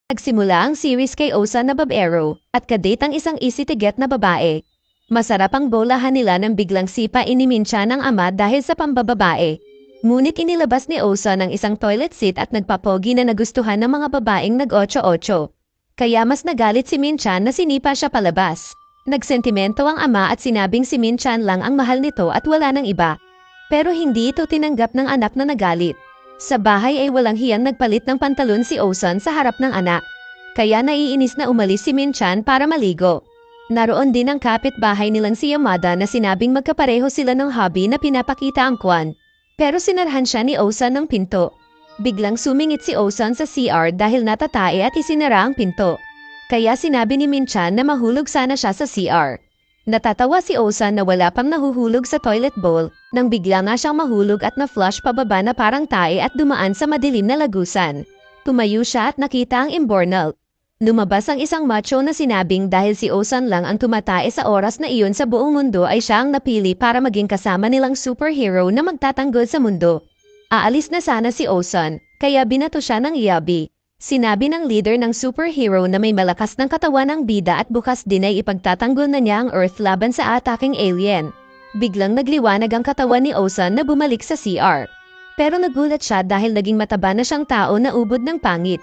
Nagsimula ang series kay Osa na babaero at kadate ang isang easy to get na babae. Masarap ang bolahan nila nang biglang sipa ni Minchan ng ama dahil sa pambababae. Ngunit inilabas ni Osa ng isang toilet seat at nagpapogi na nagustuhan ng mga babaeng nag-8-8. Kaya mas nagalit si Minchan na sinipa siya palabas. Nagsentimento ang ama at sinabing si Minchan lang ang mahal nito at wala ng iba. Pero hindi ito tinanggap ng anak na nagalit. Sa bahay ay walang hiyang nagpalit ng pantalon si Osan sa harap ng anak. Kaya naiinis na umalis si Minchan para maligo. Naroon din ang kapitbahay nilang si Yamada na sinabing magkapareho sila ng hobby na pinapakita ang kwan. Pero sinarhan siya ni Osan ng pinto. Biglang sumingit si Osan sa CR dahil natatae at isinara ang pinto. Kaya sinabi ni Minchan na mahulog sana siya sa CR. Natatawa si Osan na wala pang nahuhulog sa toilet bowl nang bigla nga siyang mahulog at na-flush pababa na parang tae at dumaan sa madilim na lagusan. Tumayo siya at nakita ang imbornal. Lumabas ang isang macho na sinabing dahil si Osan lang ang tumatae sa oras na iyon sa buong mundo ay siya ang napili para maging kasama nilang superhero na magtatanggol sa mundo. Aalis na sana si Osan, kaya binato siya ng Yabi. Sinabi ng leader ng superhero na may malakas ng katawan ng bida at bukas din ay ipagtatanggol na niya ang Earth laban sa ataking alien. Biglang nagliwanag ang katawan ni Osan na bumalik sa CR. Pero nagulat siya dahil naging mataba na siyang tao na ubod ng pangit.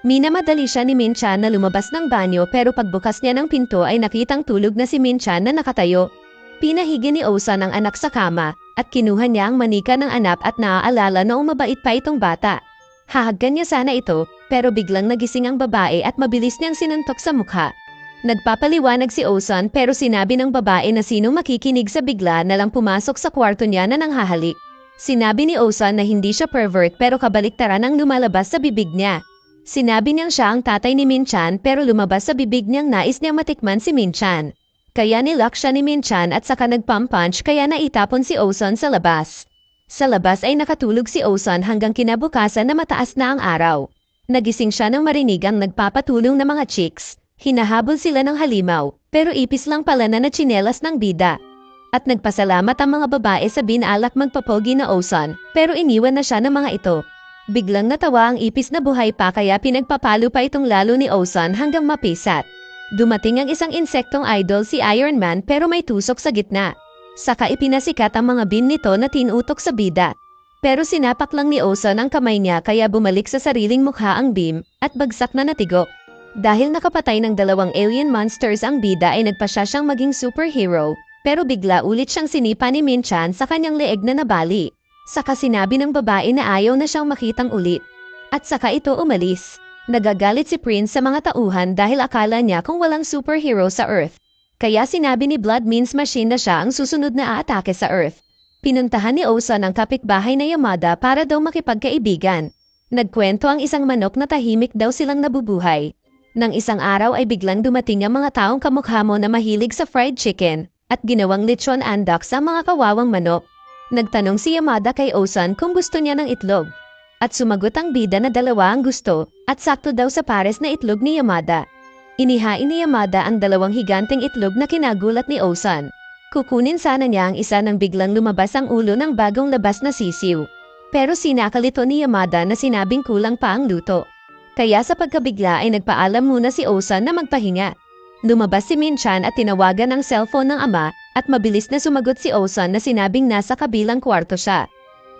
Minamadali siya ni Minchan na lumabas ng banyo pero pagbukas niya ng pinto ay nakitang tulog na si Minchan na nakatayo. Pinahigi ni Osan ang anak sa kama at kinuha niya ang manika ng anak at naaalala na mabait pa itong bata. Hahagkan niya sana ito, pero biglang nagising ang babae at mabilis niyang sinuntok sa mukha. Nagpapaliwanag si Osan pero sinabi ng babae na sino makikinig sa bigla na lang pumasok sa kwarto niya na nanghahalik. Sinabi ni Osan na hindi siya pervert pero kabaliktaran ang lumalabas sa bibig niya. Sinabi niyang siya ang tatay ni Minchan pero lumabas sa bibig niyang nais niyang matikman si Minchan. Kaya nilock siya ni Minchan at saka nagpumpunch kaya naitapon si Osan sa labas. Sa labas ay nakatulog si Osan hanggang kinabukasan na mataas na ang araw. Nagising siya nang marinig ang nagpapatulong na mga chicks. Hinahabol sila ng halimaw, pero ipis lang pala na natsinelas ng bida. At nagpasalamat ang mga babae sa binalak magpapogi na Osan, pero iniwan na siya ng mga ito. Biglang natawa ang ipis na buhay pa kaya pinagpapalo pa itong lalo ni Osan hanggang mapisat. Dumating ang isang insektong idol si Iron Man pero may tusok sa gitna. Saka ipinasikat ang mga beam nito na tinutok sa bida. Pero sinapak lang ni Osan ang kamay niya kaya bumalik sa sariling mukha ang beam at bagsak na natigok. Dahil nakapatay ng 2 alien monsters ang bida ay nagpasya siyang maging superhero, pero bigla ulit siyang sinipa ni Minchan sa kanyang leeg na nabali. Saka sinabi ng babae na ayaw na siyang makitang ulit. At saka ito umalis. Nagagalit si Prince sa mga tauhan dahil akala niya kung walang superhero sa Earth. Kaya sinabi ni Blood Means Machine na siya ang susunod na aatake sa Earth. Pinuntahan ni Osan ang kapitbahay na Yamada para daw makipagkaibigan. Nagkwento ang isang manok na tahimik daw silang nabubuhay. Nang isang araw ay biglang dumating ang mga taong kamukha mo na mahilig sa fried chicken at ginawang lechon andak sa mga kawawang manok. Nagtanong si Yamada kay Osan kung gusto niya ng itlog. At sumagot ang bida na 2 ang gusto at sakto daw sa pares na itlog ni Yamada. Inihain ni Yamada ang 2 higanteng itlog na kinagulat ni Osan. Kukunin sana niya ang isa nang biglang lumabas ang ulo ng bagong labas na sisiw. Pero sinakal ito ni Yamada na sinabing kulang pa ang luto. Kaya sa pagkabigla ay nagpaalam muna si Osan na magpahinga. Lumabas si Minchan at tinawagan ang cellphone ng ama at mabilis na sumagot si Osan na sinabing nasa kabilang kwarto siya.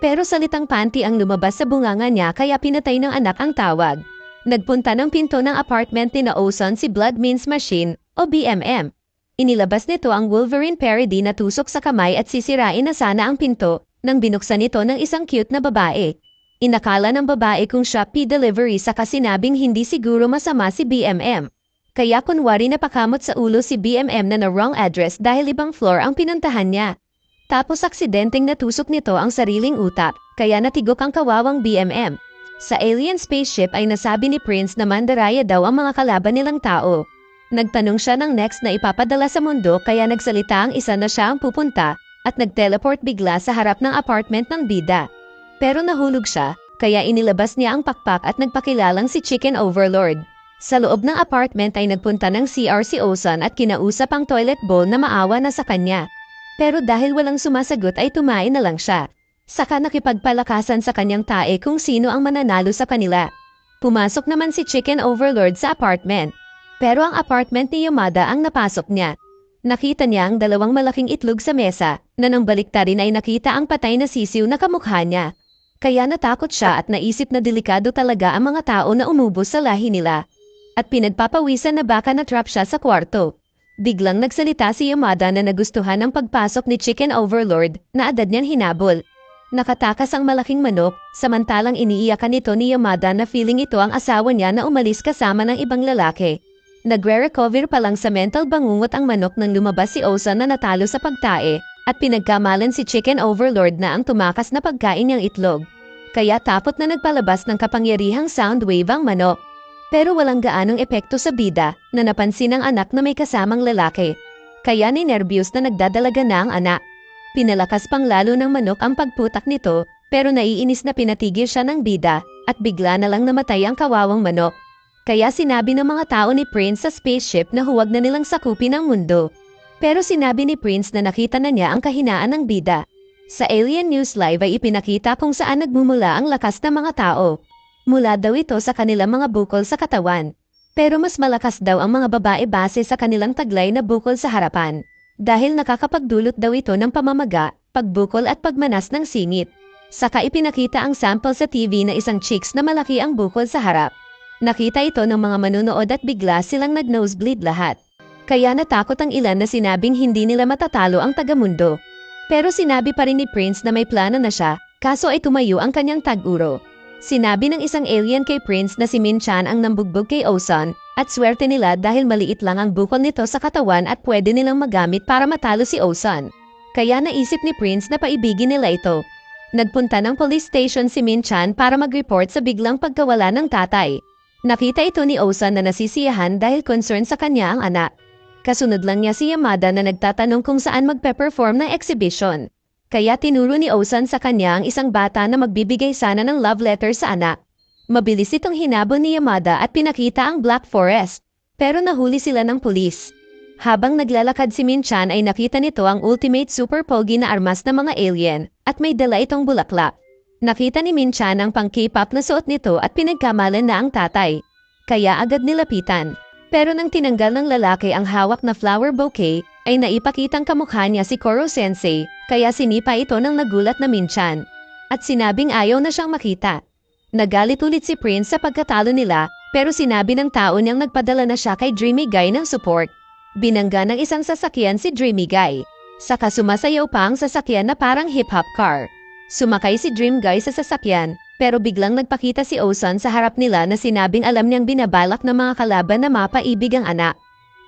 Pero salitang panty ang lumabas sa bunganga niya kaya pinatay ng anak ang tawag. Nagpunta ng pinto ng apartment ni na Osan si Blood Means Machine o BMM. Inilabas nito ang Wolverine parody na tusok sa kamay at sisirain na sana ang pinto nang binuksan nito ng isang cute na babae. Inakala ng babae kung Shopee delivery saka sinabing hindi siguro masama si BMM. Kaya kunwari napakamot sa ulo si BMM na wrong address dahil ibang floor ang pinuntahan niya. Tapos aksidenteng natusok nito ang sariling utak kaya natigok ang kawawang BMM. Sa alien spaceship ay nasabi ni Prince na mandaraya daw ang mga kalaban nilang tao. Nagtanong siya ng next na ipapadala sa mundo kaya nagsalita ang isa na siya ang pupunta at nagteleport bigla sa harap ng apartment ng bida. Pero nahulog siya, kaya inilabas niya ang pakpak at nagpakilalang si Chicken Overlord. Sa loob ng apartment ay nagpunta ng CR si Osan at kinausap ang toilet bowl na maawa na sa kanya. Pero dahil walang sumasagot ay tumain na lang siya. Saka nakipagpalakasan sa kanyang tae kung sino ang mananalo sa kanila. Pumasok naman si Chicken Overlord sa apartment. Pero ang apartment ni Yamada ang napasok niya. Nakita niya ang dalawang malaking itlog sa mesa, na nang baliktarin ay nakita ang patay na sisiw na kamukha niya. Kaya natakot siya at naisip na delikado talaga ang mga tao na umubos sa lahi nila. At pinagpapawisan na baka na-trap siya sa kwarto. Biglang nagsalita si Yamada na nagustuhan ang pagpasok ni Chicken Overlord na agad niyang hinabol. Nakatakas ang malaking manok, samantalang iniiyakan nito ni Yamada na feeling ito ang asawa niya na umalis kasama ng ibang lalaki. Nagre-recover pa lang sa mental bangungot ang manok nang lumabas si Osan na natalo sa pagtae at pinagkamalan si Chicken Overlord na ang tumakas na pagkain niyang itlog. Kaya tapot na nagpalabas ng kapangyarihang sound wave ang manok. Pero walang gaanong epekto sa bida na napansin ng anak na may kasamang lalaki. Kaya ninervyos na nagdadalaga na ang anak. Pinalakas pang lalo ng manok ang pagputak nito pero naiinis na pinatigil siya ng bida at bigla na lang namatay ang kawawang manok. Kaya sinabi ng mga tao ni Prince sa spaceship na huwag na nilang sakupin ang mundo. Pero sinabi ni Prince na nakita na niya ang kahinaan ng bida. Sa Alien News Live ay ipinakita kung saan nagmumula ang lakas ng mga tao. Mula daw ito sa kanilang mga bukol sa katawan. Pero mas malakas daw ang mga babae base sa kanilang taglay na bukol sa harapan. Dahil nakakapagdulot daw ito ng pamamaga, pagbukol at pagmanas ng singit. Saka ipinakita ang sample sa TV na isang chicks na malaki ang bukol sa harap. Nakita ito ng mga manunood at bigla silang nag-nosebleed lahat. Kaya natakot ang ilan na sinabing hindi nila matatalo ang tagamundo. Pero sinabi pa rin ni Prince na may plano na siya, kaso ay tumayo ang kanyang tag-uro. Sinabi ng isang alien kay Prince na si Min-chan ang nambugbog kay Osan, at swerte nila dahil maliit lang ang bukol nito sa katawan at pwede nilang magamit para matalo si Osan. Kaya naisip ni Prince na paibigin nila ito. Nagpunta ng police station si Min-chan para mag-report sa biglang pagkawala ng tatay. Nakita ito ni Osan na nasisiyahan dahil concern sa kanya ang anak. Kasunod lang niya si Yamada na nagtatanong kung saan magpe-perform ng exhibition. Kaya tinuro ni Osan sa kanya ang isang bata na magbibigay sana ng love letter sa anak. Mabilis itong hinabol ni Yamada at pinakita ang Black Forest. Pero nahuli sila ng pulis. Habang naglalakad si Min-chan ay nakita nito ang ultimate super pogi na armas ng mga alien at may dala itong bulaklak. Nakita ni Min-chan ang pang K-pop na suot nito at pinagkamalan na ang tatay. Kaya agad nilapitan. Pero nang tinanggal ng lalaki ang hawak na flower bouquet, ay naipakitang kamukha niya si Koro Sensei, kaya sinipa ito ng nagulat na Min-chan. At sinabing ayaw na siyang makita. Nagalit ulit si Prince sa pagkatalo nila, pero sinabi ng tao niyang nagpadala na siya kay Dreamy Guy ng support. Binangga ng isang sasakyan si Dreamy Guy. Saka sumasayaw pa ang sasakyan na parang hip-hop car. Sumakay si Dream Guy sa sasakyan, pero biglang nagpakita si Osan sa harap nila na sinabing alam niyang binabalak ng mga kalaban na mapaibig ang anak.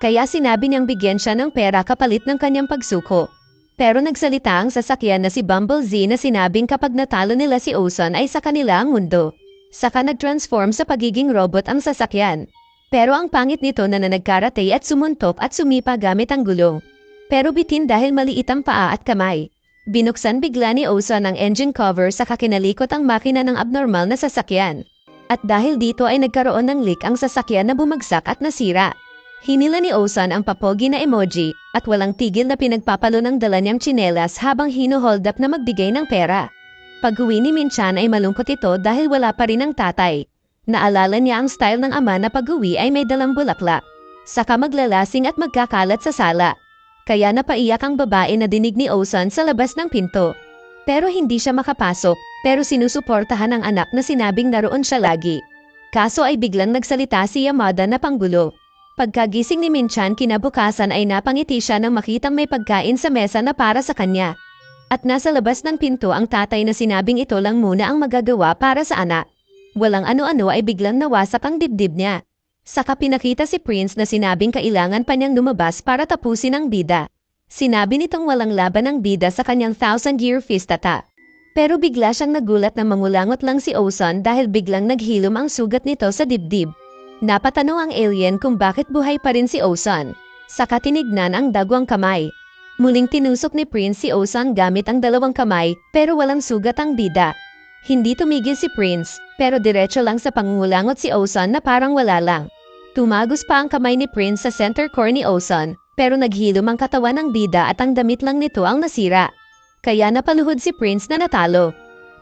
Kaya sinabi niyang bigyan siya ng pera kapalit ng kanyang pagsuko. Pero nagsalita ang sasakyan na si Bumble Z na sinabing kapag natalo nila si Osan ay sa kanila ang mundo. Saka nag-transform sa pagiging robot ang sasakyan. Pero ang pangit nito na nagkarate at sumuntok at sumipa gamit ang gulong. Pero bitin dahil maliit ang paa at kamay. Binuksan bigla ni Osan ang engine cover saka kinalikot ang makina ng abnormal na sasakyan. At dahil dito ay nagkaroon ng leak ang sasakyan na bumagsak at nasira. Hinila ni Osan ang papogi na emoji at walang tigil na pinagpapalo ng dala niyang tsinelas habang hino-hold up na magbigay ng pera. Pag-uwi ni Min-chan ay malungkot ito dahil wala pa rin ang tatay. Naalala niya ang style ng ama na pag-uwi ay may dalang bulaklak. Saka maglalasing at magkakalat sa sala. Kaya napaiyak ang babae na dinig ni Osan sa labas ng pinto. Pero hindi siya makapasok, pero sinusuportahan ang anak na sinabing naroon siya lagi. Kaso ay biglang nagsalita si Yamada na panggulo. Pagkagising ni Min-chan kinabukasan ay napangiti siya nang makitang may pagkain sa mesa na para sa kanya. At nasa labas ng pinto ang tatay na sinabing ito lang muna ang magagawa para sa anak. Walang ano-ano ay biglang nawasak ang dibdib niya. Saka pinakita si Prince na sinabing kailangan pa niyang lumabas para tapusin ang bida. Sinabi nitong walang laban ang bida sa kanyang 1,000-year fistata. Pero bigla siyang nagulat na mangulangot lang si Osan dahil biglang naghilom ang sugat nito sa dibdib. Napatanong ang alien kung bakit buhay pa rin si Osan. Saka tinignan ang dagwang kamay. Muling tinusok ni Prince si Osan gamit ang dalawang kamay pero walang sugat ang bida. Hindi tumigil si Prince pero diretso lang sa pangungulangot si Osan na parang wala lang. Tumagos pa ang kamay ni Prince sa center core ni Osan pero naghilom ang katawan ng bida at ang damit lang nito ang nasira. Kaya napaluhod si Prince na natalo.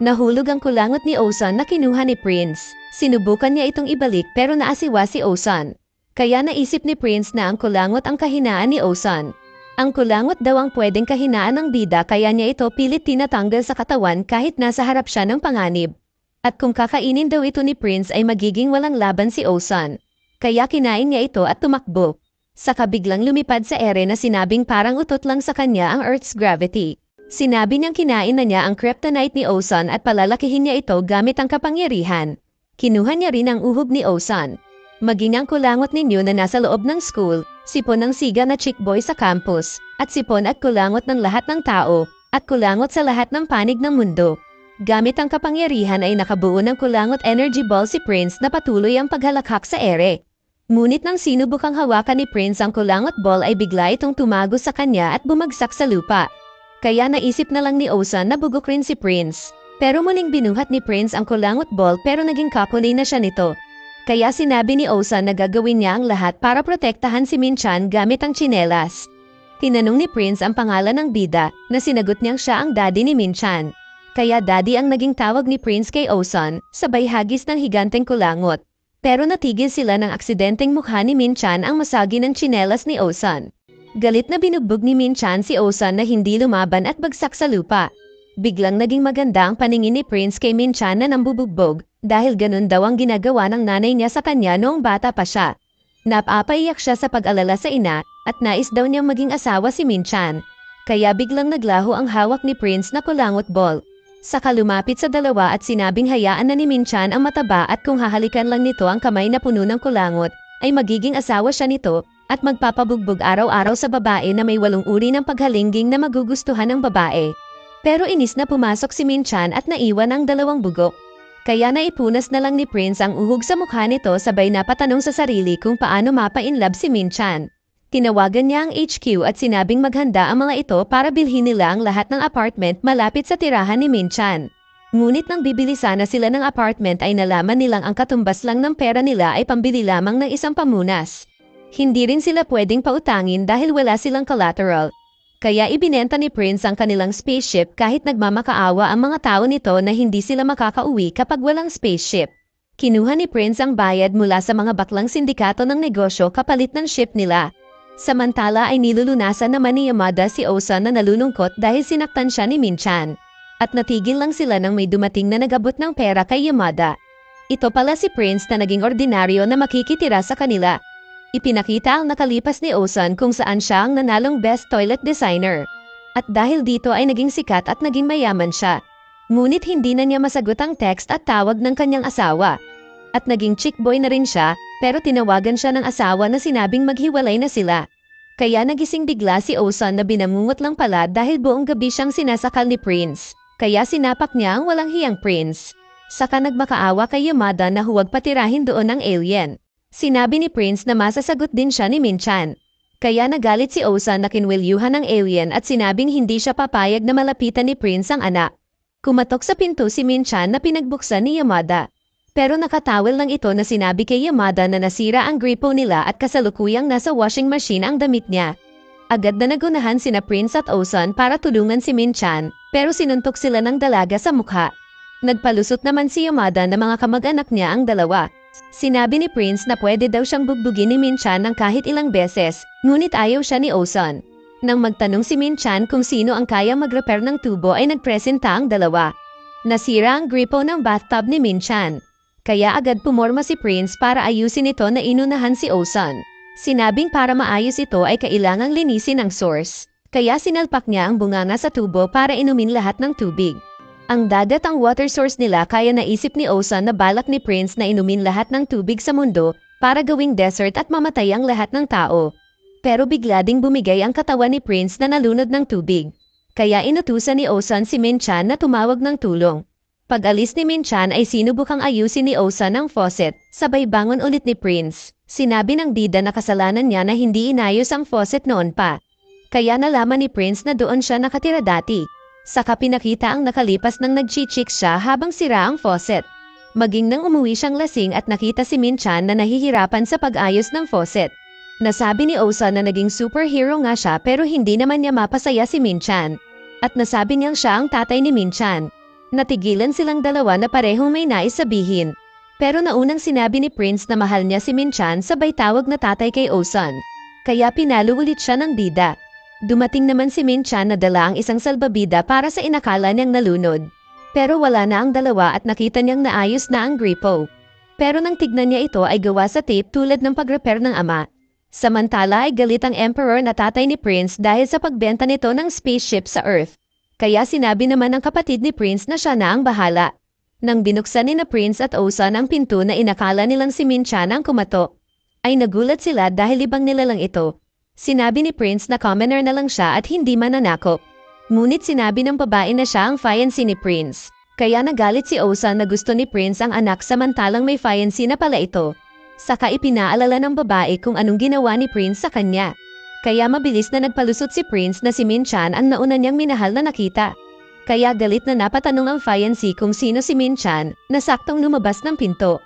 Nahulog ang kulangot ni Osan na kinuha ni Prince. Sinubukan niya itong ibalik pero naasiwa si Osan. Kaya naisip ni Prince na ang kulangot ang kahinaan ni Osan. Ang kulangot daw ang pwedeng kahinaan ng bida kaya niya ito pilit tinatanggal sa katawan kahit nasa harap siya ng panganib. At kung kakainin daw ito ni Prince ay magiging walang laban si Osan. Kaya kinain niya ito at tumakbo. Saka biglang lumipad sa ere na sinabing parang utot lang sa kanya ang Earth's gravity. Sinabi niyang kinain na niya ang kryptonite ni Osan at palalakihin niya ito gamit ang kapangyarihan. Kinuha niya rin ang uhog ni Osan. Maging ang kulangot ninyo na nasa loob ng school, sipon ng siga na chick boy sa campus, at sipon at kulangot ng lahat ng tao, at kulangot sa lahat ng panig ng mundo. Gamit ang kapangyarihan ay nakabuo ng kulangot energy ball si Prince na patuloy ang paghalakhak sa ere. Ngunit nang sinubukang hawakan ni Prince ang kulangot ball ay bigla itong tumago sa kanya at bumagsak sa lupa. Kaya naisip na lang ni Osan na bugok rin si Prince. Pero muling binuhat ni Prince ang kulangot ball pero naging kakulay na siya nito. Kaya sinabi ni Osan na gagawin niya ang lahat para protektahan si Minchan gamit ang tsinelas. Tinanong ni Prince ang pangalan ng bida na sinagot niyang siya ang daddy ni Minchan. Kaya daddy ang naging tawag ni Prince kay Osan, sabay hagis ng higanteng kulangot. Pero natigil sila ng aksidenteng mukha ni Minchan ang masagi ng tsinelas ni Osan. Galit na binugbog ni Minchan si Osan na hindi lumaban at bagsak sa lupa. Biglang naging maganda ang paningin ni Prince kay Minchan na nambubugbog dahil ganun daw ang ginagawa ng nanay niya sa kanya noong bata pa siya. Napapaiyak siya sa pag-alala sa ina at nais daw niyang maging asawa si Minchan. Kaya biglang naglaho ang hawak ni Prince na kulangot ball. Saka lumapit sa dalawa at sinabing hayaan na ni Minchan ang mataba at kung hahalikan lang nito ang kamay na puno ng kulangot, ay magiging asawa siya nito at magpapabugbog araw-araw sa babae na may 8 uri ng paghalingging na magugustuhan ng babae. Pero inis na pumasok si Minchan at naiwan ang 2 bugok. Kaya naipunas na lang ni Prince ang uhog sa mukha nito sabay napatanong sa sarili kung paano mapa-inlove si Minchan. Tinawagan niya ang HQ at sinabing maghanda ang mga ito para bilhin nila ang lahat ng apartment malapit sa tirahan ni Minchan. Ngunit nang bibili sana sila ng apartment ay nalaman nilang ang katumbas lang ng pera nila ay pambili lamang ng isang pamunas. Hindi rin sila pwedeng pautangin dahil wala silang collateral. Kaya ibinenta ni Prince ang kanilang spaceship kahit nagmamakaawa ang mga tao nito na hindi sila makakauwi kapag walang spaceship. Kinuha ni Prince ang bayad mula sa mga baklang sindikato ng negosyo kapalit ng ship nila. Samantala ay nilulunasan naman ni Yamada si Osan na nalulungkot dahil sinaktan siya ni Minchan. At natigil lang sila nang may dumating na nagabot ng pera kay Yamada. Ito pala si Prince na naging ordinaryo na makikitira sa kanila. Ipinakita ang nakalipas ni Osan kung saan siya ang nanalong best toilet designer. At dahil dito ay naging sikat at naging mayaman siya. Ngunit hindi na niya masagot ang text at tawag ng kanyang asawa. At naging chick boy na rin siya, pero tinawagan siya ng asawa na sinabing maghiwalay na sila. Kaya nagising bigla si Osan na binamungot lang pala dahil buong gabi siyang sinasakal ni Prince. Kaya sinapak niya ang walang hiyang Prince. Saka nagmakaawa kay Yamada na huwag patirahin doon ang alien. Sinabi ni Prince na masasagot din siya ni Minchan. Kaya nagalit si Osan na kinwelyuhan ng alien at sinabing hindi siya papayag na malapitan ni Prince ang anak. Kumatok sa pinto si Minchan na pinagbuksan ni Yamada. Pero nakatawel lang ito na sinabi kay Yamada na nasira ang gripo nila at kasalukuyang nasa washing machine ang damit niya. Agad na nagunahan sina Prince at Osan para tulungan si Minchan, pero sinuntok sila ng dalaga sa mukha. Nagpalusot naman si Yamada na mga kamag-anak niya ang dalawa. Sinabi ni Prince na pwede daw siyang bugbugin ni Minchan ng kahit ilang beses, ngunit ayaw siya ni Osan. Nang magtanong si Minchan kung sino ang kayang mag-repair ng tubo ay nagpresenta ang dalawa. Nasira ang gripo ng bathtub ni Minchan. Kaya agad pumorma si Prince para ayusin ito na inunahan si Osan. Sinabing para maayos ito ay kailangang linisin ang source. Kaya sinalpak niya ang bunganga sa tubo para inumin lahat ng tubig. Ang dagat ang water source nila kaya naisip ni Osan na balak ni Prince na inumin lahat ng tubig sa mundo para gawing desert at mamatay ang lahat ng tao. Pero bigla ding bumigay ang katawan ni Prince na nalunod ng tubig. Kaya inutusan ni Osan si Minchan na tumawag ng tulong. Pag-alis ni Minchan ay sinubukang ayusin ni Osan ang faucet, sabay bangon ulit ni Prince. Sinabi ng bida na kasalanan niya na hindi inayos ang faucet noon pa. Kaya nalaman ni Prince na doon siya nakatira dati. Saka pinakita ang nakalipas nang nag-chichicks siya habang sira ang faucet. Maging nang umuwi siyang lasing at nakita si Minchan na nahihirapan sa pag-ayos ng faucet. Nasabi ni Osan na naging superhero nga siya pero hindi naman niya mapasaya si Minchan. At nasabi niyang siya ang tatay ni Minchan. Natigilan silang dalawa na parehong may nais sabihin. Pero naunang sinabi ni Prince na mahal niya si Minchan sabay tawag na tatay kay Osan. Kaya pinalo ulit siya ng bida. Dumating naman si Minchan na dala ang isang salbabida para sa inakala niyang nalunod. Pero wala na ang dalawa at nakita niyang naayos na ang gripo. Pero nang tignan niya ito ay gawa sa tape tulad ng pag-repair ng ama. Samantala ay galit ang Emperor na tatay ni Prince dahil sa pagbenta nito ng spaceship sa Earth. Kaya sinabi naman ng kapatid ni Prince na siya na ang bahala. Nang binuksan ni na Prince at Osan ang pinto na inakala nilang si Minchan ang kumatok, ay nagulat sila dahil ibang nilalang ito. Sinabi ni Prince na commoner na lang siya at hindi mananakop. Ngunit sinabi ng babae na siya ang fiancé ni Prince. Kaya nagalit si Osan na gusto ni Prince ang anak samantalang may fiancé na pala ito. Saka ipinaalala ng babae kung anong ginawa ni Prince sa kanya. Kaya mabilis na nagpalusot si Prince na si Minchan ang nauna niyang minahal na nakita. Kaya galit na napatanong ang fiancé kung sino si Minchan na saktong lumabas ng pinto.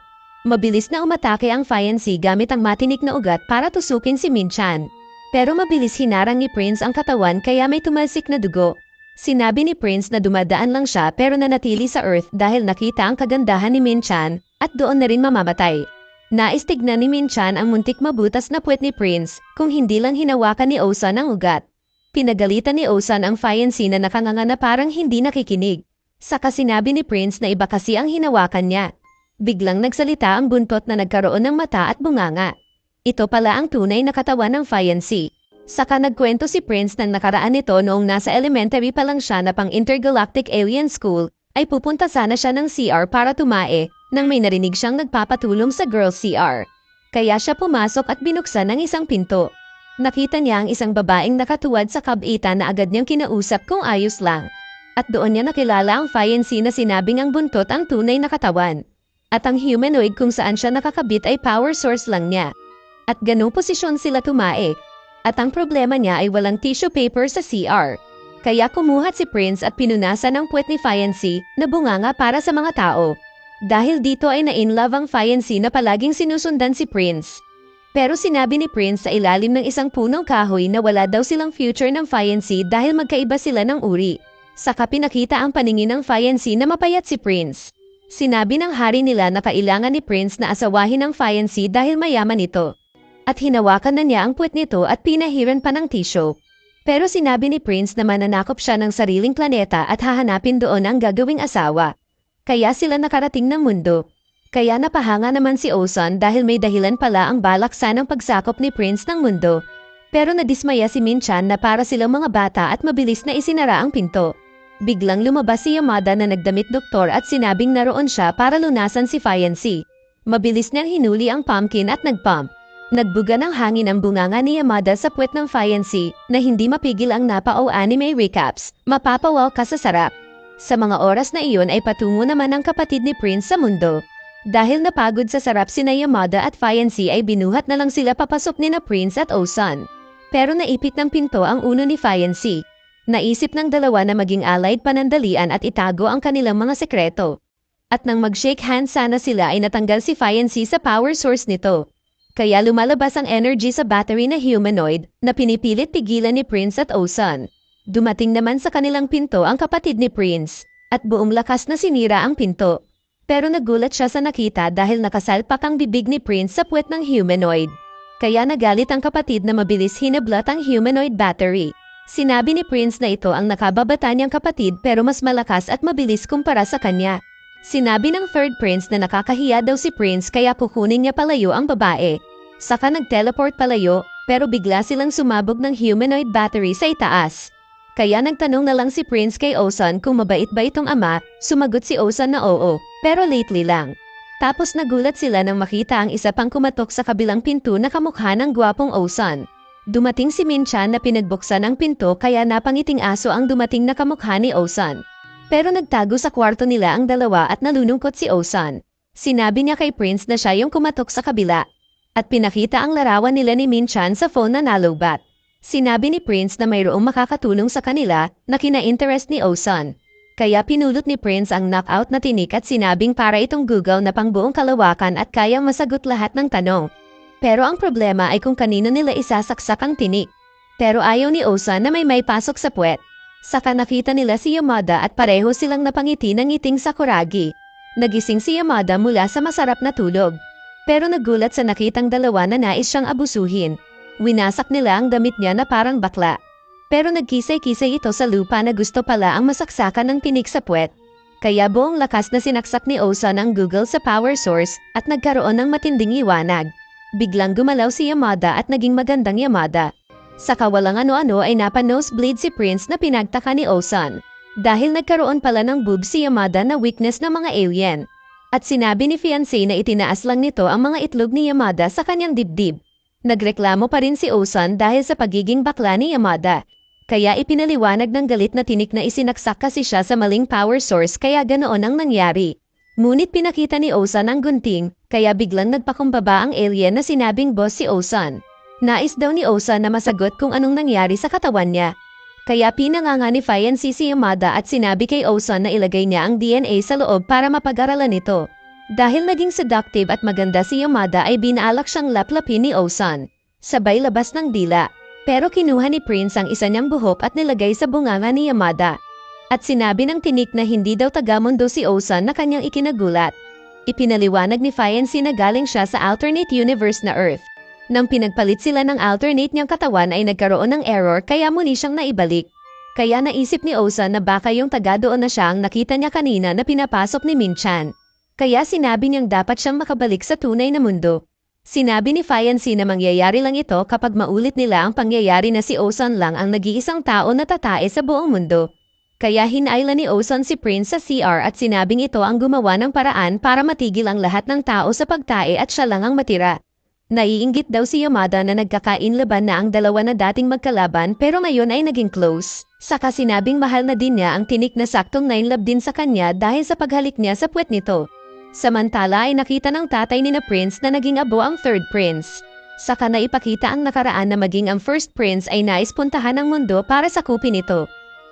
Mabilis na umatake ang fiancé gamit ang matinik na ugat para tusukin si Minchan. Pero mabilis hinarang ni Prince ang katawan kaya may tumalsik na dugo. Sinabi ni Prince na dumadaan lang siya pero nanatili sa Earth dahil nakita ang kagandahan ni Minchan at doon na rin mamamatay. Nais tignan ni Minchan ang muntik mabutas na puwet ni Prince kung hindi lang hinawakan ni Osan ang ugat. Pinagalitan ni Osan ang fiancé na nakanganga na parang hindi nakikinig. Saka sinabi ni Prince na iba kasi ang hinawakan niya. Biglang nagsalita ang buntot na nagkaroon ng mata at bunganga. Ito pala ang tunay na katawan ng fiancé. Saka nagkwento si Prince ng nakaraan nito noong nasa elementary pa lang siya na pang intergalactic alien school ay pupunta sana siya ng CR para tumae nang may narinig siyang nagpapatulong sa girls CR. Kaya siya pumasok at binuksan ng isang pinto. Nakita niya ang isang babaeng nakatuwad sa kabitan na agad niyang kinausap kung ayos lang. At doon niya nakilala ang fiancé na sinabing ang buntot ang tunay na katawan. At ang humanoid kung saan siya nakakabit ay power source lang niya. At ganong posisyon sila tumae. At ang problema niya ay walang tissue paper sa CR. Kaya kumuhat si Prince at pinunasan ang puwet ni fiancé na bunganga para sa mga tao. Dahil dito ay na-inlove ang fiancé na palaging sinusundan si Prince. Pero sinabi ni Prince sa ilalim ng isang punong kahoy na wala daw silang future ng fiancé dahil magkaiba sila ng uri. Saka pinakita ang paningin ng fiancé na mapayat si Prince. Sinabi ng hari nila na kailangan ni Prince na asawahin ang fiancé dahil mayaman ito. At hinawakan na niya ang puwet nito at pinahiran pa ng tissue. Pero sinabi ni Prince na mananakop siya ng sariling planeta at hahanapin doon ang gagawing asawa. Kaya sila nakarating ng mundo. Kaya napahanga naman si Osan dahil may dahilan pala ang balak sanang pagsakop ni Prince ng mundo. Pero nadismaya si Minchan na para silang mga bata at mabilis na isinara ang pinto. Biglang lumabas si Yamada na nagdamit doktor at sinabing naroon siya para lunasan si fiancé. Mabilis niyang hinuli ang pumpkin at nagpump. Nagbuga ng hangin ang bunganga ni Yamada sa puwet ng fiancé na hindi mapigil ang napao anime recaps. Mapapawaw ka sa sarap. Sa mga oras na iyon ay patungo naman ang kapatid ni Prince sa mundo. Dahil napagod sa sarap sina Yamada at fiancé ay binuhat na lang sila papasok ni na Prince at Osan. Pero naipit ng pinto ang uno ni fiancé. Naisip ng dalawa na maging allied panandalian at itago ang kanilang mga sekreto. At nang mag-shake hands sana sila ay natanggal si fiancé sa power source nito. Kaya lumalabas ang energy sa battery na humanoid na pinipilit pigilan ni Prince at Osan. Dumating naman sa kanilang pinto ang kapatid ni Prince at buong lakas na sinira ang pinto. Pero nagulat siya sa nakita dahil nakasalpak ang bibig ni Prince sa puwet ng humanoid. Kaya nagalit ang kapatid na mabilis hinablat ang humanoid battery. Sinabi ni Prince na ito ang nakababata niyang kapatid pero mas malakas at mabilis kumpara sa kanya. Sinabi ng third prince na nakakahiya daw si Prince kaya kukunin niya palayo ang babae. Saka nag-teleport palayo pero bigla silang sumabog ng humanoid battery sa itaas. Kaya nagtanong na lang si Prince kay Osan kung mabait ba itong ama, sumagot si Osan na oo, pero lately lang. Tapos nagulat sila nang makita ang isa pang kumatok sa kabilang pinto na kamukha ng gwapong Osan. Dumating si Minchan na pinagbuksan ang pinto kaya napangiting aso ang dumating na kamukha ni Osan. Pero nagtago sa kwarto nila ang dalawa at nalulungkot si Osan. Sinabi niya kay Prince na siya yung kumatok sa kabila. At pinakita ang larawan nila ni Minchan sa phone na nalobat. Sinabi ni Prince na mayroong makakatulong sa kanila na kina-interest ni Osan. Kaya pinulot ni Prince ang knockout na tinik at sinabing para itong Google na pangbuong kalawakan at kayang masagot lahat ng tanong. Pero ang problema ay kung kanino nila isasaksak ang tinik. Pero ayaw ni Osan na may pasok sa puwet. Saka nakita nila si Yamada at pareho silang napangiti ng ngiting Sakuragi. Nagising si Yamada mula sa masarap na tulog. Pero nagulat sa nakitang dalawa na nais siyang abusuhin. Winasak nila ang damit niya na parang bakla. Pero nagkisay-kisay ito sa lupa na gusto pala ang masaksakan ng tinik sa puwet. Kaya buong lakas na sinaksak ni Osan ang Google sa power source at nagkaroon ng matinding liwanag. Biglang gumalaw si Yamada at naging magandang Yamada. Saka walang ano-ano ay napa-nosebleed si Prince na pinagtaka ni Osan. Dahil nagkaroon pala ng boob si Yamada na weakness ng mga alien. At sinabi ni fiancé na itinaas lang nito ang mga itlog ni Yamada sa kanyang dibdib. Nagreklamo pa rin si Osan dahil sa pagiging bakla ni Yamada. Kaya ipinaliwanag ng galit na tinik na isinaksak kasi siya sa maling power source kaya ganoon ang nangyari. Ngunit pinakita ni Osan ang gunting, kaya biglang nagpakumbaba ang alien na sinabing boss si Osan. Nais daw ni Osan na masagot kung anong nangyari sa katawan niya. Kaya pinanganga ni fiancé si Yamada at sinabi kay Osan na ilagay niya ang DNA sa loob para mapag-aralan ito. Dahil naging seductive at maganda si Yamada ay binaalak siyang laplapin ni Osan. Sabay labas ng dila. Pero kinuha ni Prince ang isa niyang buhok at nilagay sa bunganga ni Yamada. At sinabi ng tinik na hindi daw tagamundo si Osan na kanyang ikinagulat. Ipinaliwanag ni fiancé na galing siya sa alternate universe na Earth. Nang pinagpalit sila ng alternate niyang katawan ay nagkaroon ng error kaya muli siyang naibalik. Kaya naisip ni Osan na baka yung taga doon na siya ang nakita niya kanina na pinapasok ni Min-chan. Kaya sinabi niyang dapat siyang makabalik sa tunay na mundo. Sinabi ni fiancé na mangyayari lang ito kapag maulit nila ang pangyayari na si Osan lang ang nag-iisang tao na tatae sa buong mundo. Kaya hinailan ni Osan si Prince sa CR at sinabing ito ang gumawa ng paraan para matigil ang lahat ng tao sa pagtae at siya lang ang matira. Naiinggit daw si Yamada na nagkakainlaban na ang dalawa na dating magkalaban pero ngayon ay naging close. Saka sinabing mahal na din niya ang tinik na saktong 9 love din sa kanya dahil sa paghalik niya sa puwet nito. Samantala ay nakita ng tatay ni na Prince na naging abo ang third prince. Saka naipakita ang nakaraan na maging ang first prince ay nais puntahan ng mundo para sakupin ito.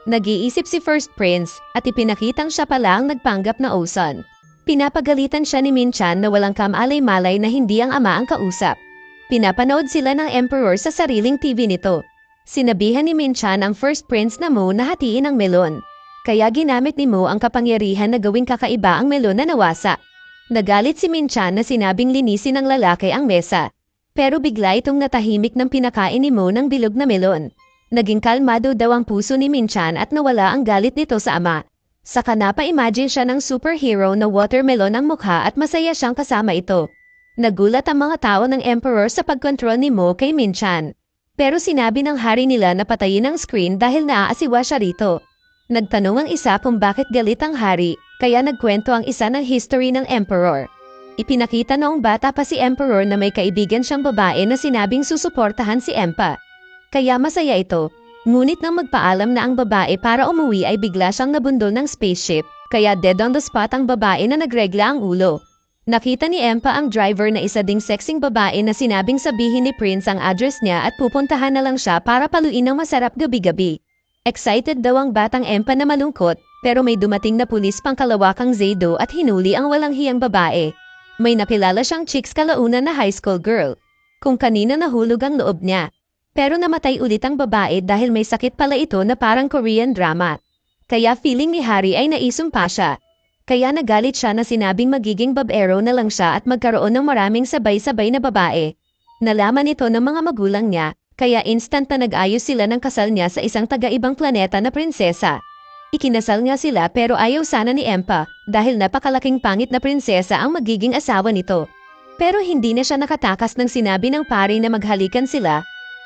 Nag-iisip si first prince at ipinakitang siya pala ang nagpanggap na Osan. Pinapagalitan siya ni Min-chan na walang kamalay-malay na hindi ang ama ang kausap. Pinapanood sila ng emperor sa sariling TV nito. Sinabihan ni Min-chan ang first prince na Mo na hatiin ang melon. Kaya ginamit ni Mo ang kapangyarihan na gawing kakaiba ang melon na nawasa. Nagalit si Min-chan na sinabing linisin ng lalaki ang mesa. Pero bigla itong natahimik ng pinakain ni Mo ng bilog na melon. Naging kalmado daw ang puso ni Min-chan at nawala ang galit nito sa ama. Saka napa-imagine siya ng superhero na watermelon ang mukha at masaya siyang kasama ito. Nagulat ang mga tao ng emperor sa pagkontrol ni Mo kay Min-chan. Pero sinabi ng hari nila na patayin ang screen dahil naaasiwa siya rito. Nagtanong ang isa kung bakit galit ang hari, kaya nagkwento ang isa ng history ng emperor. Ipinakita noong bata pa si emperor na may kaibigan siyang babae na sinabing susuportahan si Empa. Kaya masaya ito. Ngunit nang magpaalam na ang babae para umuwi ay bigla siyang nabundol ng spaceship, kaya dead on the spot ang babae na nagregla ang ulo. Nakita ni Empa ang driver na isa ding sexing babae na sinabing sabihin ni Prince ang address niya at pupuntahan na lang siya para paluin ng masarap gabi-gabi. Excited daw ang batang Empa na malungkot, pero may dumating na pulis pangkalawakang Zaido at hinuli ang walang hiyang babae. May nakilala siyang chicks kalaunan na high school girl. Kung kanina nahulog ang loob niya. Pero namatay ulit ang babae dahil may sakit pala ito na parang Korean drama. Kaya feeling ni Harry ay naisumpa siya. Kaya nagalit siya na sinabing magiging babero na lang siya at magkaroon ng maraming sabay-sabay na babae. Nalaman ito ng mga magulang niya, kaya instant na nag-ayos sila ng kasal niya sa isang taga-ibang planeta na prinsesa. Ikinasal nga sila pero ayaw sana ni Empa dahil napakalaking pangit na prinsesa ang magiging asawa nito. Pero hindi na siya nakatakas ng sinabi ng pari na maghalikan sila.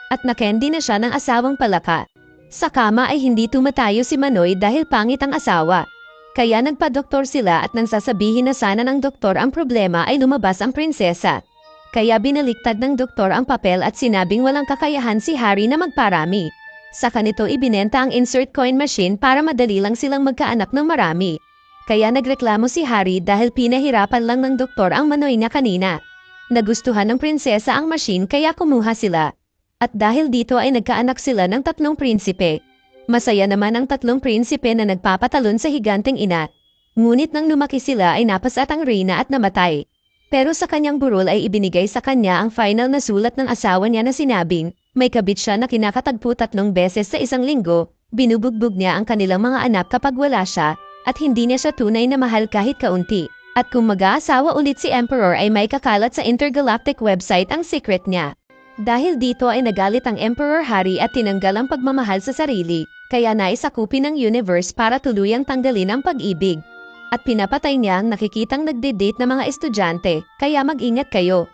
At nakendi na siya ng asawang palaka. Sa kama ay hindi tumatayo si Manoy dahil pangit ang asawa. Kaya nagpa-doktor sila at nang sasabihin na sana ng doktor ang problema ay lumabas ang prinsesa. Kaya binaliktad ng doktor ang papel at sinabing walang kakayahan si Harry na magparami. Sa kanito ibinenta ang insert coin machine para madali lang silang magkaanak ng marami. Kaya nagreklamo si Harry dahil pinahirapan lang ng doktor ang Manoy niya kanina. Nagustuhan ng prinsesa ang machine kaya kumuha sila. At dahil dito ay nagkaanak sila ng 3 prinsipe. Masaya naman ang 3 prinsipe na nagpapatalon sa higanteng ina. Ngunit nang lumaki sila ay napasat ang reyna at namatay. Pero sa kanyang burol ay ibinigay sa kanya ang final na sulat ng asawa niya na sinabing, may kabit siya na kinakatagpo 3 beses sa isang linggo, Binubugbog niya ang kanilang mga anak kapag wala siya, at hindi niya siya tunay na mahal kahit kaunti. At kung mag-aasawa ulit si Emperor ay may kakalat sa intergalactic website ang secret niya. Dahil dito ay nagalit ang Emperor Harry at tinanggal ang pagmamahal sa sarili, kaya naisakupin ng universe para tuluyang tanggalin ang pag-ibig. At pinapatay niya ang nakikitang nagde-date na mga estudyante, kaya mag-ingat kayo.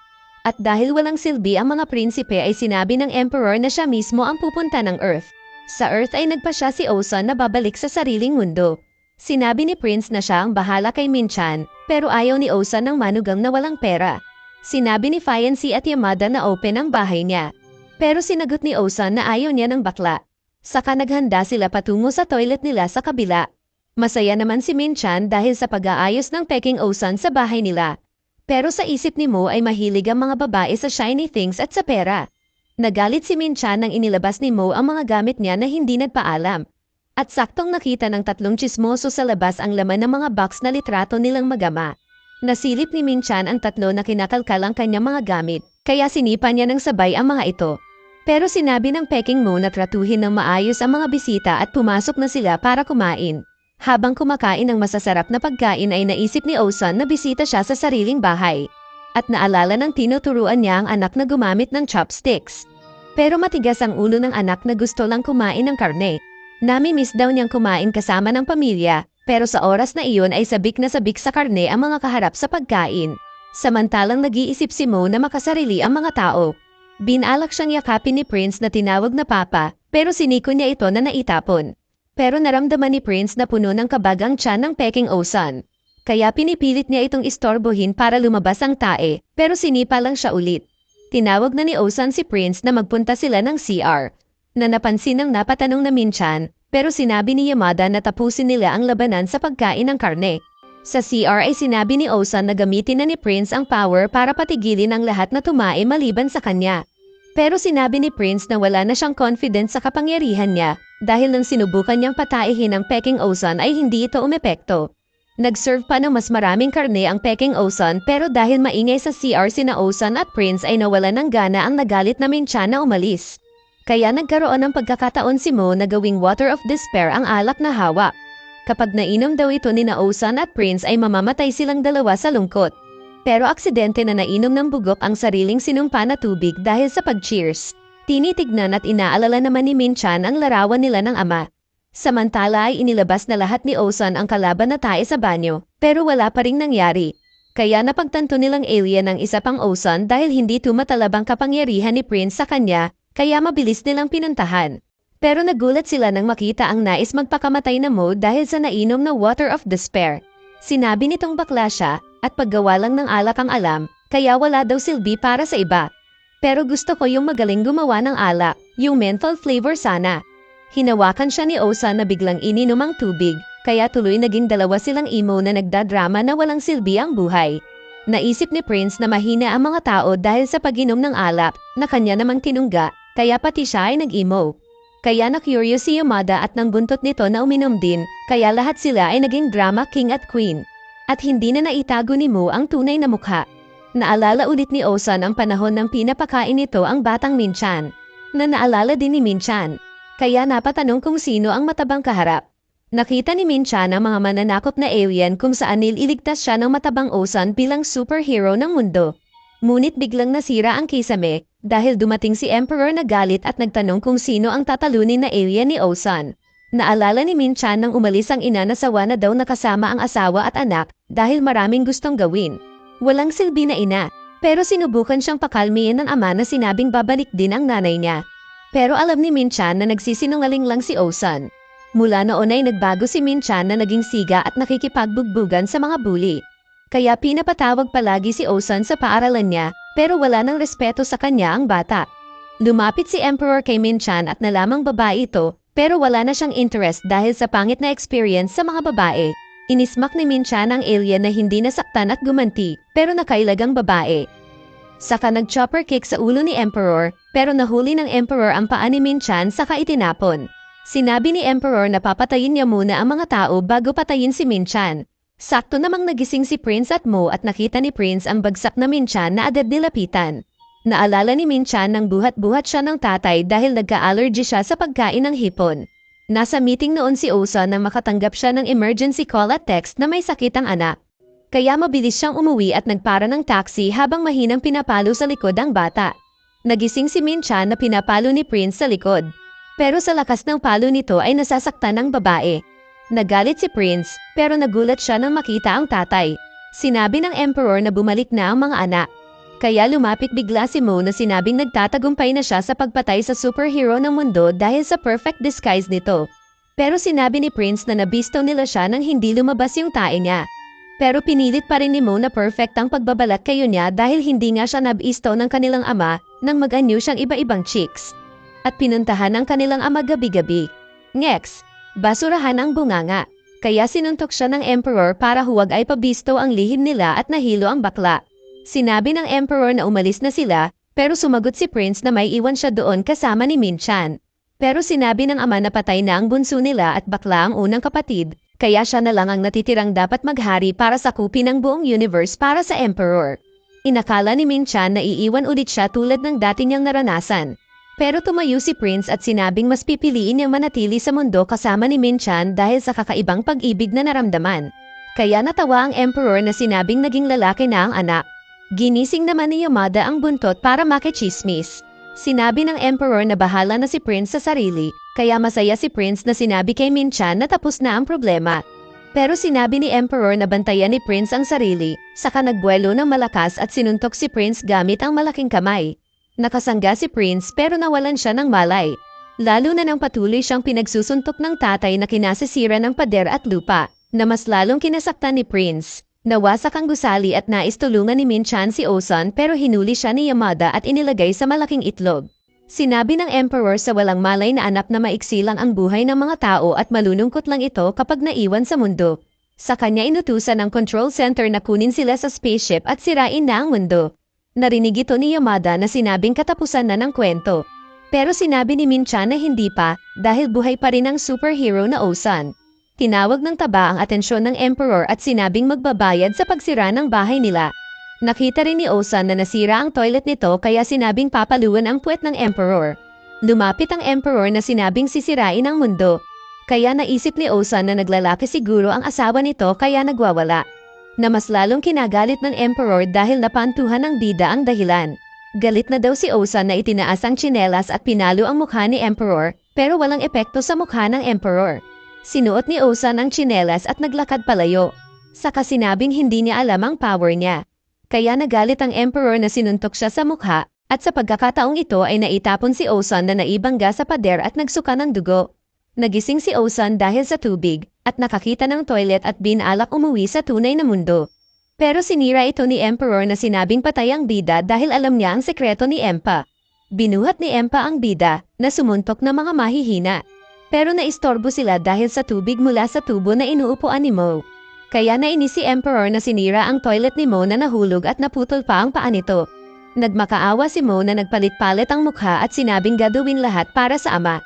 At dahil walang silbi ang mga prinsipe ay sinabi ng Emperor na siya mismo ang pupunta ng Earth. Sa Earth ay nagpasya si Ozan na babalik sa sariling mundo. Sinabi ni Prince na siya ang bahala kay Minchan, pero ayaw ni Ozan ng manugang na walang pera. Sinabi ni Fiancé at Yamada na open ang bahay niya. Pero sinagot ni Ozan na ayaw niya ng bakla. Saka naghanda sila patungo sa toilet nila sa kabila. Masaya naman si Minchan dahil sa pag-aayos ng Peking Ozan sa bahay nila. Pero sa isip ni Mo ay mahilig ang mga babae sa shiny things at sa pera. Nagalit si Minchan nang inilabas ni Mo ang mga gamit niya na hindi nagpaalam. At saktong nakita ng tatlong tsismoso sa labas ang laman ng mga box na litrato nilang magama. Nasilip ni Minchan ang tatlo na kinakalkal ang kanyang mga gamit, kaya sinipa niya ng sabay ang mga ito. Pero sinabi ng Peking Mo na tratuhin ng maayos ang mga bisita at pumasok na sila para kumain. Habang kumakain ng masasarap na pagkain ay naisip ni Ozan na bisita siya sa sariling bahay. At naalala ng tinuturuan niya ang anak na gumamit ng chopsticks. Pero matigas ang ulo ng anak na gusto lang kumain ng karne. Nami-miss daw niyang kumain kasama ng pamilya, pero sa oras na iyon ay sabik na sabik sa karne ang mga kaharap sa pagkain. Samantalang nag-iisip si Mo na makasarili ang mga tao. Binalak siyang yakapin ni Prince na tinawag na Papa, pero siniko niya ito na naitapon. Pero naramdaman ni Prince na puno ng kabag ang tiyan ng Peking Ozan. Kaya pinipilit niya itong istorbohin para lumabas ang tae, pero sinipa lang siya ulit. Tinawag na ni Ozan si Prince na magpunta sila ng CR. Na napansin ng napatanong na Minchan, pero sinabi ni Yamada na tapusin nila ang labanan sa pagkain ng karne. Sa CR ay sinabi ni Ozan na gamitin na ni Prince ang power para patigilin ang lahat na tumae maliban sa kanya. Pero sinabi ni Prince na wala na siyang confidence sa kapangyarihan niya dahil nang sinubukan niyang pataihin ang Peking Ozan ay hindi ito umepekto. Nag-serve pa ng mas maraming karne ang Peking Ozan pero dahil maingay sa CR sina Ozan at Prince ay nawalan ng gana ang nagalit na Minchan na umalis. Kaya nagkaroon ng pagkakataon si Mo na gawing water of despair ang alak na hawak. Kapag nainom daw ito ni Ozan at Prince ay mamamatay silang dalawa sa lungkot. Pero aksidente na nainom ng bugok ang sariling sinumpa na tubig dahil sa pag-cheers. Tinitignan at inaalala naman ni Minchan ang larawan nila ng ama. Samantala ay inilabas na lahat ni Ozan ang kalaban na tae sa banyo, pero wala pa ring nangyari. Kaya napagtanto nilang alien ang isa pang Ozan dahil hindi tumatalab ang kapangyarihan ni Prince sa kanya, kaya mabilis nilang pinuntahan. Pero nagulat sila nang makita ang nais magpakamatay na Mo dahil sa nainom na water of despair. Sinabi nitong bakla siya at paggawa lang ng alak ang alam, kaya wala daw silbi para sa iba. Pero gusto ko yung magaling gumawa ng alak, yung menthol flavor sana. Hinawakan siya ni Ozan na biglang ininom ang tubig, kaya tuloy naging dalawa silang emo na nagdadrama na walang silbi ang buhay. Naisip ni Prince na mahina ang mga tao dahil sa pag-inom ng alak na kanya namang tinungga, kaya pati siya ay nag-emo. Kaya na-curious si Yamada at nang buntot nito na uminom din, kaya lahat sila ay naging drama king at queen. At hindi na naitago ni Mo ang tunay na mukha. Naalala ulit ni Ozan ang panahon ng pinapakain nito ang batang Minchan, na naalala din ni Minchan. Kaya napatanong kung sino ang matabang kaharap. Nakita ni Minchan ang mga mananakop na alien kung saan ililigtas siya ng matabang Ozan bilang superhero ng mundo. Ngunit biglang nasira ang kisame dahil dumating si Emperor na galit at nagtanong kung sino ang tatalunin na alien ni Ozan. Naalala ni Minchan nang umalis ang ina na sawa na daw nakasama ang asawa at anak dahil maraming gustong gawin. Walang silbi na ina, pero sinubukan siyang pakalmihin ng ama na sinabing babalik din ang nanay niya. Pero alam ni Minchan na nagsisinungaling lang si Ozan. Mula noon ay nagbago si Minchan na naging siga at nakikipagbugbugan sa mga bully. Kaya pinapatawag palagi si Ozan sa paaralan niya, pero wala nang respeto sa kanya ang bata. Lumapit si Emperor kay Minchan at nalamang babae ito, pero wala na siyang interest dahil sa pangit na experience sa mga babae. Inismak ni Minchan ang alien na hindi nasaktan at gumanti, pero nakailagang babae. Saka nag-chopper kick sa ulo ni Emperor, pero nahuli ng Emperor ang paa ni Minchan saka itinapon. Sinabi ni Emperor na papatayin niya muna ang mga tao bago patayin si Minchan. Sakto namang nagising si Prince at Mo at nakita ni Prince ang bagsak na Minchan na agad nilapitan. Naalala ni Minchan nang buhat-buhat siya ng tatay dahil nagka-allergy siya sa pagkain ng hipon. Nasa meeting noon si Osan nang makatanggap siya ng emergency call at text na may sakit ang anak. Kaya mabilis siyang umuwi at nagpara ng taxi habang mahinang pinapalo sa likod ang bata. Nagising si Min-chan na pinapalo ni Prince sa likod. Pero sa lakas ng palo nito ay nasasaktan ng babae. Nagalit si Prince pero nagulat siya nang makita ang tatay. Sinabi ng Emperor na bumalik na ang mga anak. Kaya lumapit bigla si Mo na sinabing nagtatagumpay na siya sa pagpatay sa superhero ng mundo dahil sa perfect disguise nito. Pero sinabi ni Prince na nabisto nila siya nang hindi lumabas yung tae niya. Pero pinilit pa rin ni Mo na perfect ang pagbabalat kayo niya dahil hindi nga siya nabisto ng kanilang ama nang mag-anyo siyang iba-ibang chicks. At pinuntahan ng kanilang ama gabi-gabi. Next, basurahan ang bunganga. Kaya sinuntok siya ng Emperor para huwag ay pabisto ang lihim nila at nahilo ang bakla. Sinabi ng Emperor na umalis na sila, pero sumagot si Prince na may iwan siya doon kasama ni Min-chan. Pero sinabi ng ama na patay na ang bunso nila at bakla ang unang kapatid, kaya siya na lang ang natitirang dapat maghari para sakupin ang buong universe para sa Emperor. Inakala ni Min-chan na iiwan ulit siya tulad ng dati niyang naranasan. Pero tumayo si Prince at sinabing mas pipiliin niyang manatili sa mundo kasama ni Min-chan dahil sa kakaibang pag-ibig na naramdaman. Kaya natawa ang Emperor na sinabing naging lalaki na ang anak. Ginising naman ni Yamada ang buntot para makichismis. Sinabi ng Emperor na bahala na si Prince sa sarili, kaya masaya si Prince na sinabi kay Min-chan na tapos na ang problema. Pero sinabi ni Emperor na bantayan ni Prince ang sarili, saka nagbuelo ng malakas at sinuntok si Prince gamit ang malaking kamay. Nakasangga si Prince pero nawalan siya ng malay. Lalo na nang patuloy siyang pinagsusuntok ng tatay na kinasisira ng pader at lupa, na mas lalong kinasaktan ni Prince. Nawasak ang gusali at naistulungan ni Min-chan si Osan pero hinuli siya ni Yamada at inilagay sa malaking itlog. Sinabi ng Emperor sa walang malay na anak na maiksi lang ang buhay ng mga tao at malulungkot lang ito kapag naiwan sa mundo. Sa kanya inutusan ng control center na kunin sila sa spaceship at sirain na ang mundo. Narinig ito ni Yamada na sinabing katapusan na ng kwento. Pero sinabi ni Min-chan na hindi pa dahil buhay pa rin ang superhero na Osan. Tinawag ng taba ang atensyon ng Emperor at sinabing magbabayad sa pagsira ng bahay nila. Nakita rin ni Osan na nasira ang toilet nito kaya sinabing papaluan ang puwet ng Emperor. Lumapit ang Emperor na sinabing sisirain ang mundo. Kaya naisip ni Osan na naglalaki siguro ang asawa nito kaya nagwawala. Na mas lalong kinagalit ng Emperor dahil napantuhan ng bida ang dahilan. Galit na daw si Osan na itinaas ang tsinelas at pinalo ang mukha ni Emperor pero walang epekto sa mukha ng Emperor. Sinuot ni Osan ang tsinelas at naglakad palayo. Saka sinabing hindi niya alam ang power niya. Kaya nagalit ang Emperor na sinuntok siya sa mukha at sa pagkakataong ito ay naitapon si Osan na naibangga sa pader at nagsuka ng dugo. Nagising si Osan dahil sa tubig at nakakita ng toilet at binalak umuwi sa tunay na mundo. Pero sinira ito ni Emperor na sinabing patay ang bida dahil alam niya ang sekreto ni Empa. Binuhat ni Empa ang bida na sumuntok na mga mahihina. Pero naistorbo sila dahil sa tubig mula sa tubo na inuupuan ni Mo. Kaya nainis si Emperor na sinira ang toilet ni Mo na nahulog at naputol pa ang paa nito. Nagmakaawa si Mo na nagpalit-palit ang mukha at sinabing gagawin lahat para sa ama.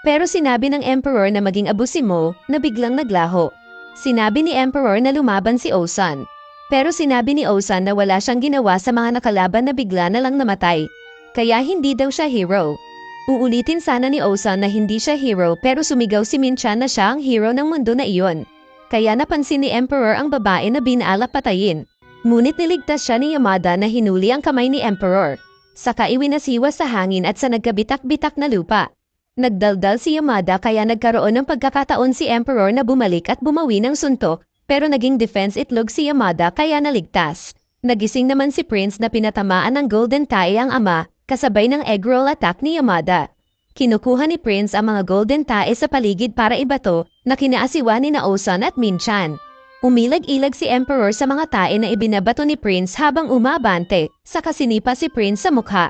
Pero sinabi ng Emperor na maging abo si Mo na biglang naglaho. Sinabi ni Emperor na lumaban si Osan. Pero sinabi ni Osan na wala siyang ginawa sa mga nakalaban na bigla na lang namatay. Kaya hindi daw siya hero. Uulitin sana ni Osan na hindi siya hero pero sumigaw si Min-chan na siya ang hero ng mundo na iyon. Kaya napansin ni Emperor ang babae na binalak patayin. Ngunit niligtas siya ni Yamada na hinuli ang kamay ni Emperor. Saka iwinasiwas sa hangin at sa nagkabitak-bitak na lupa. Nagdaldal si Yamada kaya nagkaroon ng pagkakataon si Emperor na bumalik at bumawi ng suntok pero naging defense itlog si Yamada kaya naligtas. Nagising naman si Prince na pinatamaan ng golden tie ang ama. Kasabay ng egg roll attack ni Yamada. Kinukuha ni Prince ang mga golden tae sa paligid para ibato na kinaasiwa ni Osan at Min-chan. Umilag-ilag si Emperor sa mga tae na ibinabato ni Prince habang umabante, saka sinipa si Prince sa mukha.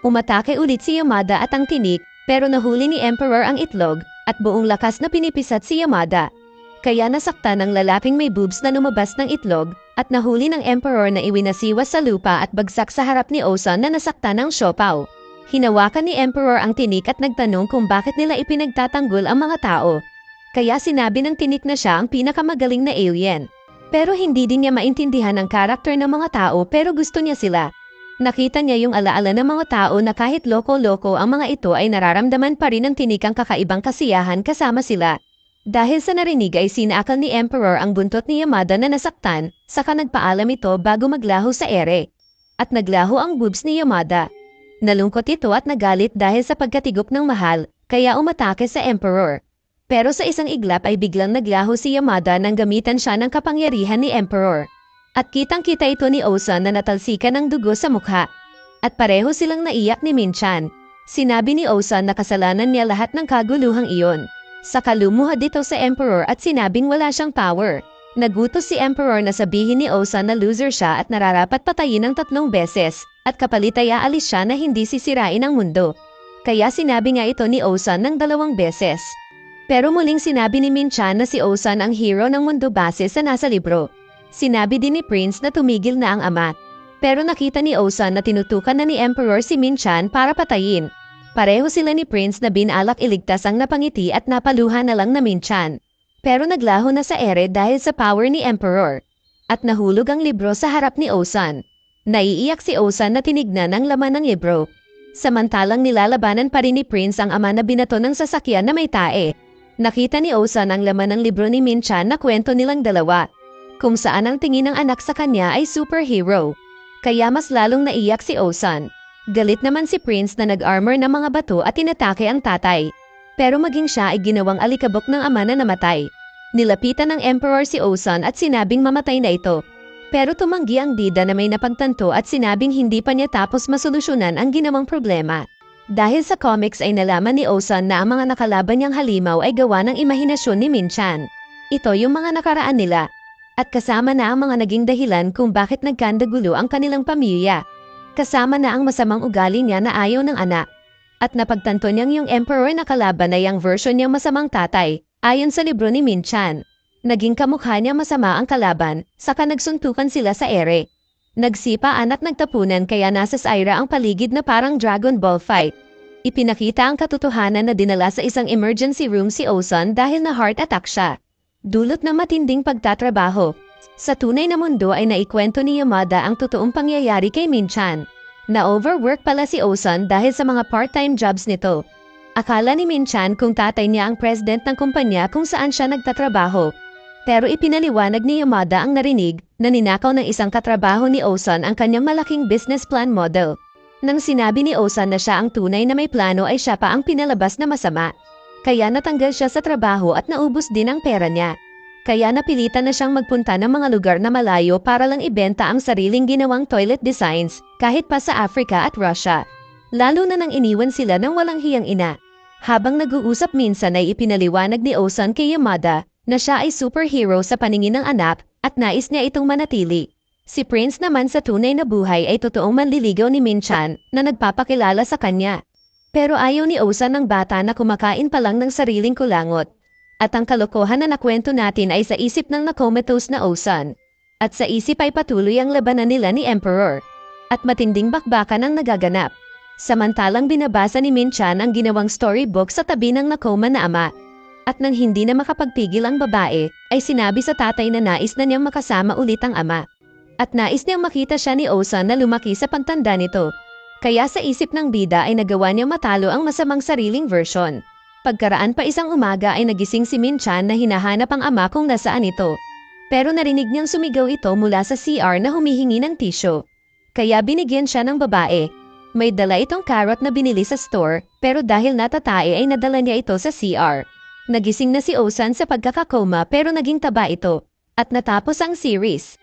Umatake ulit si Yamada at ang tinik, pero nahuli ni Emperor ang itlog at buong lakas na pinipisat si Yamada. Kaya nasaktan ng lalaking may boobs na lumabas ng itlog at nahuli ng Emperor na iwinasiwas sa lupa at bagsak sa harap ni Osan na nasaktan ng siopaw. Hinawakan ni Emperor ang tinik at nagtanong kung bakit nila ipinagtatanggol ang mga tao. Kaya sinabi ng tinik na siya ang pinakamagaling na alien. Pero hindi din niya maintindihan ang karakter ng mga tao pero gusto niya sila. Nakita niya yung alaala ng mga tao na kahit loko-loko ang mga ito ay nararamdaman pa rin ng tinikang kakaibang kasiyahan kasama sila. Dahil sa narinig ay sinaakal ni Emperor ang buntot ni Yamada na nasaktan, saka nagpaalam ito bago maglaho sa ere. At naglaho ang boobs ni Yamada. Nalungkot ito at nagalit dahil sa pagkatigop ng mahal, kaya umatake sa Emperor. Pero sa isang iglap ay biglang naglaho si Yamada nang gamitan siya ng kapangyarihan ni Emperor. At kitang-kita ito ni Osan na natalsikan ng dugo sa mukha. At pareho silang naiyak ni Minchan. Sinabi ni Osan na kasalanan niya lahat ng kaguluhang iyon. Saka lumuhad dito sa Emperor at sinabing wala siyang power. Nagutos si Emperor na sabihin ni Osan na loser siya at nararapat patayin ng 3 beses. At kapalit ay aalis siya na hindi sisirain ang mundo. Kaya sinabi nga ito ni Osan ng 2 beses. Pero muling sinabi ni Minchan na si Osan ang hero ng mundo base sa nasa libro. Sinabi din ni Prince na tumigil na ang ama. Pero nakita ni Osan na tinutukan na ni Emperor si Minchan para patayin. Pareho sila ni Prince na binalak iligtas ang napangiti at napaluha na lang na Minchan. Pero naglaho na sa ere dahil sa power ni Emperor. At nahulog ang libro sa harap ni Osan. Naiiyak si Osan na tinignan ang laman ng libro. Samantalang nilalabanan pa rin ni Prince ang ama na binato ng sasakyan na may tae. Nakita ni Osan ang laman ng libro ni Minchan na kwento nilang dalawa. Kung saan ang tingin ng anak sa kanya ay superhero. Kaya mas lalong naiyak si Osan. Galit naman si Prince na nag-armor ng mga bato at inatake ang tatay. Pero maging siya ay ginawang alikabok ng ama na namatay. Nilapitan ng Emperor si Osan at sinabing mamatay na ito. Pero tumanggi ang bida na may napagtanto at sinabing hindi pa niya tapos masolusyonan ang ginawang problema. Dahil sa comics ay nalaman ni Osan na ang mga nakalaban niyang halimaw ay gawa ng imahinasyon ni Minchan. Ito yung mga nakaraan nila. At kasama na ang mga naging dahilan kung bakit nagkandagulo ang kanilang pamilya. Kasama na ang masamang ugali niya na ayaw ng anak. At napagtanto niyang yung Emperor na kalaban ay ang version niyang masamang tatay, ayon sa libro ni Minchan. Naging kamukha niya masama ang kalaban, saka nagsuntukan sila sa ere. Nagsipaan at nagtapunan kaya nasa Saira ang paligid na parang Dragon Ball fight. Ipinakita ang katotohanan na dinala sa isang emergency room si Osan dahil na heart attack siya. Dulot ng matinding pagtatrabaho. Sa tunay na mundo ay naikwento ni Yamada ang totoong pangyayari kay Minchan. Na-overwork pala si Osan dahil sa mga part-time jobs nito. Akala ni Minchan kung tatay niya ang president ng kumpanya kung saan siya nagtatrabaho. Pero ipinaliwanag ni Yamada ang narinig na ninakaw ng isang katrabaho ni Osan ang kanyang malaking business plan model. Nang sinabi ni Osan na siya ang tunay na may plano ay siya pa ang pinalabas na masama. Kaya natanggal siya sa trabaho at naubos din ang pera niya. Kaya napilitan na siyang magpunta ng mga lugar na malayo para lang ibenta ang sariling ginawang toilet designs kahit pa sa Africa at Russia. Lalo na nang iniwan sila ng walang hiyang ina. Habang nag-uusap minsan ay ipinaliwanag ni Osan kay Yamada na siya ay superhero sa paningin ng anak at nais niya itong manatili. Si Prince naman sa tunay na buhay ay totoong manliligaw ni Minchan na nagpapakilala sa kanya. Pero ayaw ni Osan ng bata na kumakain pa lang ng sariling kulangot. At ang kalokohan na nakwento natin ay sa isip ng nakomatose na Osan. At sa isip ay patuloy ang labanan nila ni Emperor. At matinding bakbakan ang nagaganap. Samantalang binabasa ni Minchan ang ginawang storybook sa tabi ng nakoma na ama. At nang hindi na makapagpigil ang babae, ay sinabi sa tatay na nais na niyang makasama ulit ang ama. At nais niyang makita siya ni Osan na lumaki sa pagtanda nito. Kaya sa isip ng bida ay nagawa niyang matalo ang masamang sariling version. Pagkaraan pa isang umaga ay nagising si Minchan na hinahanap ang ama kung nasaan ito. Pero narinig niyang sumigaw ito mula sa CR na humihingi ng tisyo. Kaya binigyan siya ng babae. May dala itong carrot na binili sa store, pero dahil natatae ay nadala niya ito sa CR. Nagising na si Osan sa pagkakakoma pero naging taba ito. At natapos ang series.